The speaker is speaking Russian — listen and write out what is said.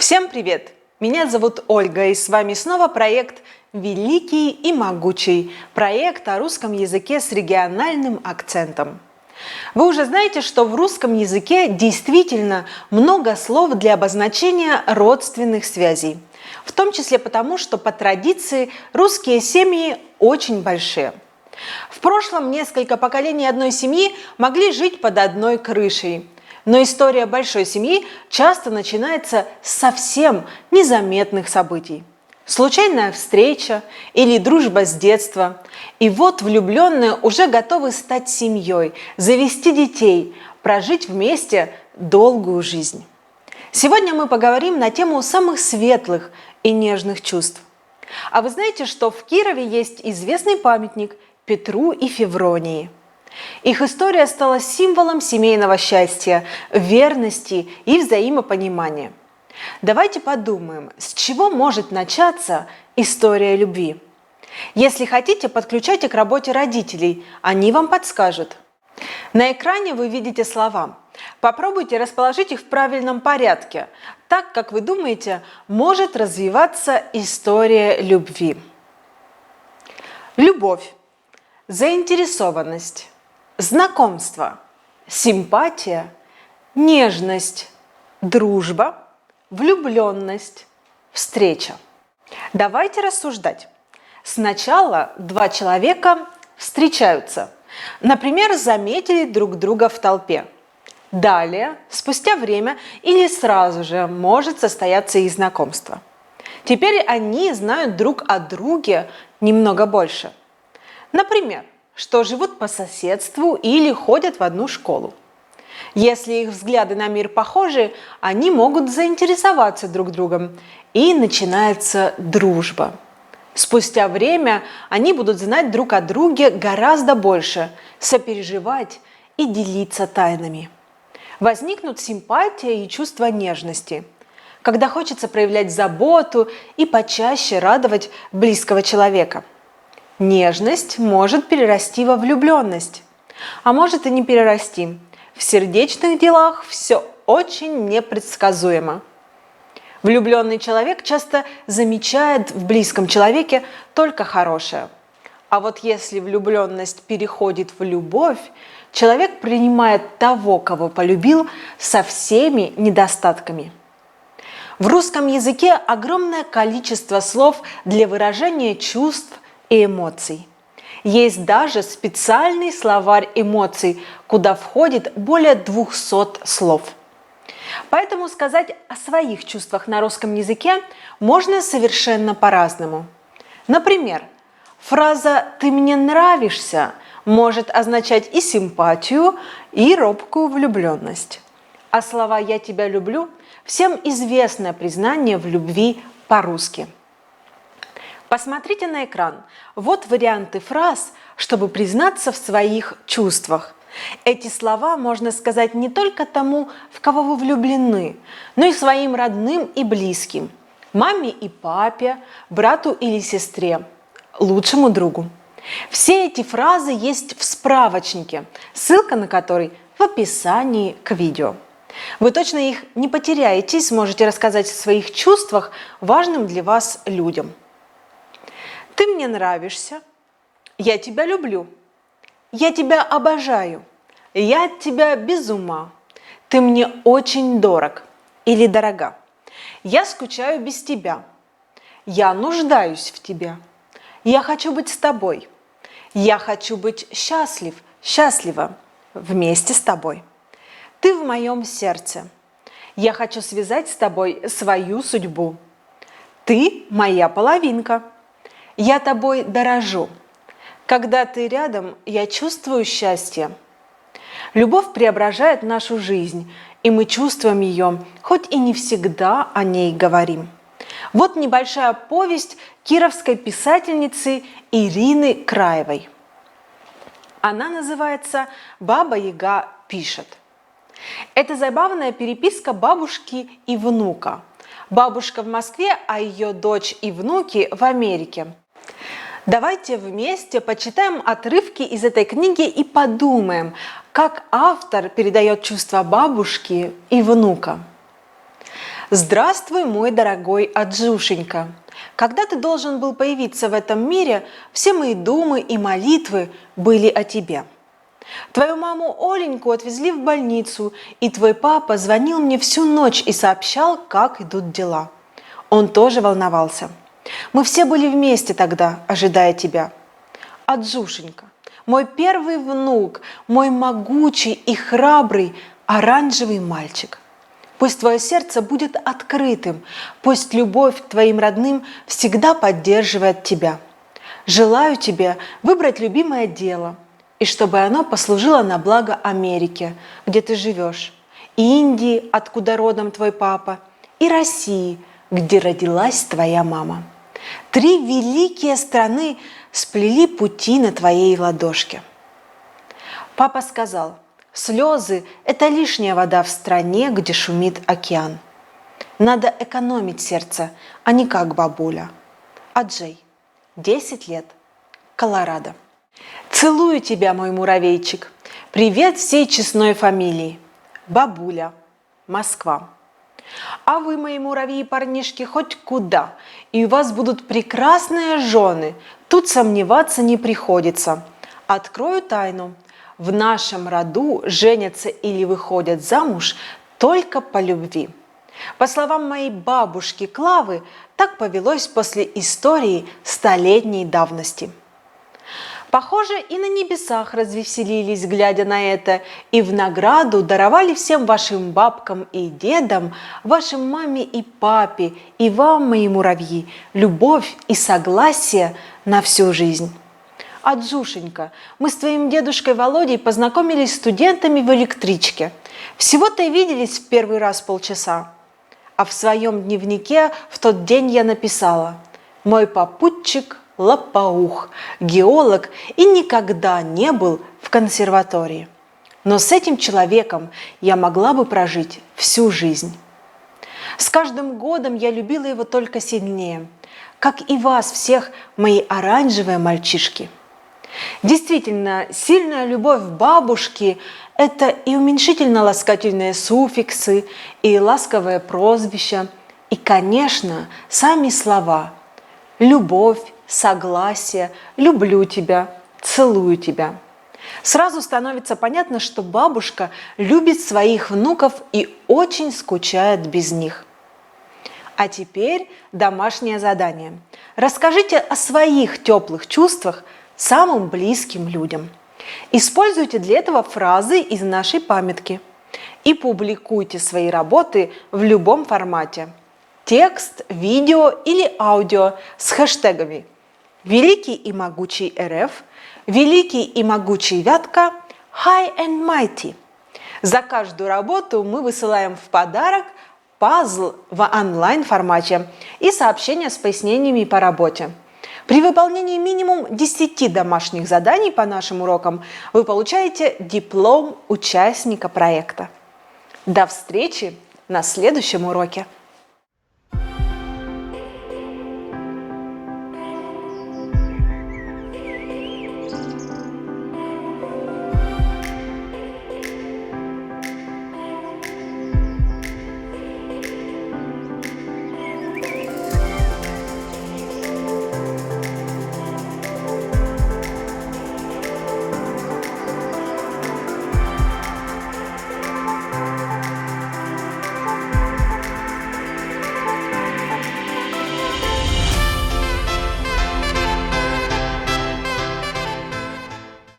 Всем привет! Меня зовут Ольга, и с вами снова проект «Великий и могучий», проект о русском языке с региональным акцентом. Вы уже знаете, что в русском языке действительно много слов для обозначения родственных связей, в том числе потому, что по традиции русские семьи очень большие. В прошлом несколько поколений одной семьи могли жить под одной крышей. Но история большой семьи часто начинается с совсем незаметных событий. Случайная встреча или дружба с детства. И вот влюбленные уже готовы стать семьей, завести детей, прожить вместе долгую жизнь. Сегодня мы поговорим на тему самых светлых и нежных чувств. А вы знаете, что в Кирове есть известный памятник Петру и Февронии? Их история стала символом семейного счастья, верности и взаимопонимания. Давайте подумаем, с чего может начаться история любви. Если хотите, подключайте к работе родителей, они вам подскажут. На экране вы видите слова. Попробуйте расположить их в правильном порядке. Так, как вы думаете, может развиваться история любви. Любовь, заинтересованность, знакомство, симпатия, нежность, дружба, влюбленность, встреча. Давайте рассуждать. Сначала два человека встречаются. Например, заметили друг друга в толпе. Далее, спустя время или сразу же может состояться их знакомство. Теперь они знают друг о друге немного больше. Например, что живут по соседству или ходят в одну школу. Если их взгляды на мир похожи, они могут заинтересоваться друг другом, и начинается дружба. Спустя время они будут знать друг о друге гораздо больше, сопереживать и делиться тайнами. Возникнут симпатия и чувство нежности, когда хочется проявлять заботу и почаще радовать близкого человека. Нежность может перерасти во влюбленность, а может и не перерасти. В сердечных делах все очень непредсказуемо. Влюбленный человек часто замечает в близком человеке только хорошее. А вот если влюбленность переходит в любовь, человек принимает того, кого полюбил, со всеми недостатками. В русском языке огромное количество слов для выражения чувств и эмоций. Есть даже специальный словарь эмоций, куда входит более 200 слов. Поэтому сказать о своих чувствах на русском языке можно совершенно по-разному. Например, фраза «ты мне нравишься» может означать и симпатию, и робкую влюбленность. А слова «я тебя люблю» всем известное признание в любви по-русски. Посмотрите на экран. Вот варианты фраз, чтобы признаться в своих чувствах. Эти слова можно сказать не только тому, в кого вы влюблены, но и своим родным и близким, маме и папе, брату или сестре, лучшему другу. Все эти фразы есть в справочнике, ссылка на который в описании к видео. Вы точно их не потеряете и сможете рассказать о своих чувствах важным для вас людям. Ты мне нравишься, я тебя люблю, я тебя обожаю, я от тебя без ума, ты мне очень дорог или дорога, я скучаю без тебя, я нуждаюсь в тебе, я хочу быть с тобой, я хочу быть счастлив, счастлива вместе с тобой, ты в моем сердце, я хочу связать с тобой свою судьбу, ты моя половинка. Я тобой дорожу. Когда ты рядом, я чувствую счастье. Любовь преображает нашу жизнь, и мы чувствуем ее, хоть и не всегда о ней говорим. Вот небольшая повесть кировской писательницы Ирины Краевой. Она называется «Баба-Яга пишет». Это забавная переписка бабушки и внука. Бабушка в Москве, а ее дочь и внуки в Америке. Давайте вместе почитаем отрывки из этой книги и подумаем, как автор передает чувства бабушки и внука. Здравствуй, мой дорогой Аджушенька! Когда ты должен был появиться в этом мире, все мои думы и молитвы были о тебе. Твою маму Оленьку отвезли в больницу, и твой папа звонил мне всю ночь и сообщал, как идут дела. Он тоже волновался. Мы все были вместе тогда, ожидая тебя. Аджушенька, мой первый внук, мой могучий и храбрый оранжевый мальчик. Пусть твое сердце будет открытым, пусть любовь к твоим родным всегда поддерживает тебя. Желаю тебе выбрать любимое дело, и чтобы оно послужило на благо Америки, где ты живешь, и Индии, откуда родом твой папа, и России, где родилась твоя мама. 3 великие страны сплели пути на твоей ладошке. Папа сказал: слезы – это лишняя вода в стране, где шумит океан. Надо экономить сердце, а не как бабуля. Аджей, 10 лет, Колорадо. Целую тебя, мой муравейчик. Привет всей честной фамилии. Бабуля, Москва. А вы, мои муравьи-парнишки, хоть куда, и у вас будут прекрасные жены. Тут сомневаться не приходится. Открою тайну. В нашем роду женятся или выходят замуж только по любви. По словам моей бабушки Клавы, так повелось после истории столетней давности. Похоже, и на небесах развеселились, глядя на это, и в награду даровали всем вашим бабкам и дедам, вашим маме и папе, и вам, мои муравьи, любовь и согласие на всю жизнь. Аджушенька, мы с твоим дедушкой Володей познакомились студентами в электричке. Всего-то и виделись в первый раз полчаса. А в своем дневнике в тот день я написала: «Мой попутчик – лопоух, геолог и никогда не был в консерватории. Но с этим человеком я могла бы прожить всю жизнь». С каждым годом я любила его только сильнее, как и вас всех, мои оранжевые мальчишки. Действительно, сильная любовь бабушки – это и уменьшительно-ласкательные суффиксы, и ласковые прозвища, и, конечно, сами слова «любовь», «согласие», «люблю тебя», «целую тебя». Сразу становится понятно, что бабушка любит своих внуков и очень скучает без них. А теперь домашнее задание. Расскажите о своих теплых чувствах самым близким людям. Используйте для этого фразы из нашей памятки и публикуйте свои работы в любом формате. Текст, видео или аудио с хэштегами «Великий и могучий РФ», «Великий и могучий Вятка», «High and Mighty». За каждую работу мы высылаем в подарок пазл в онлайн-формате и сообщения с пояснениями по работе. При выполнении минимум 10 домашних заданий по нашим урокам вы получаете диплом участника проекта. До встречи на следующем уроке!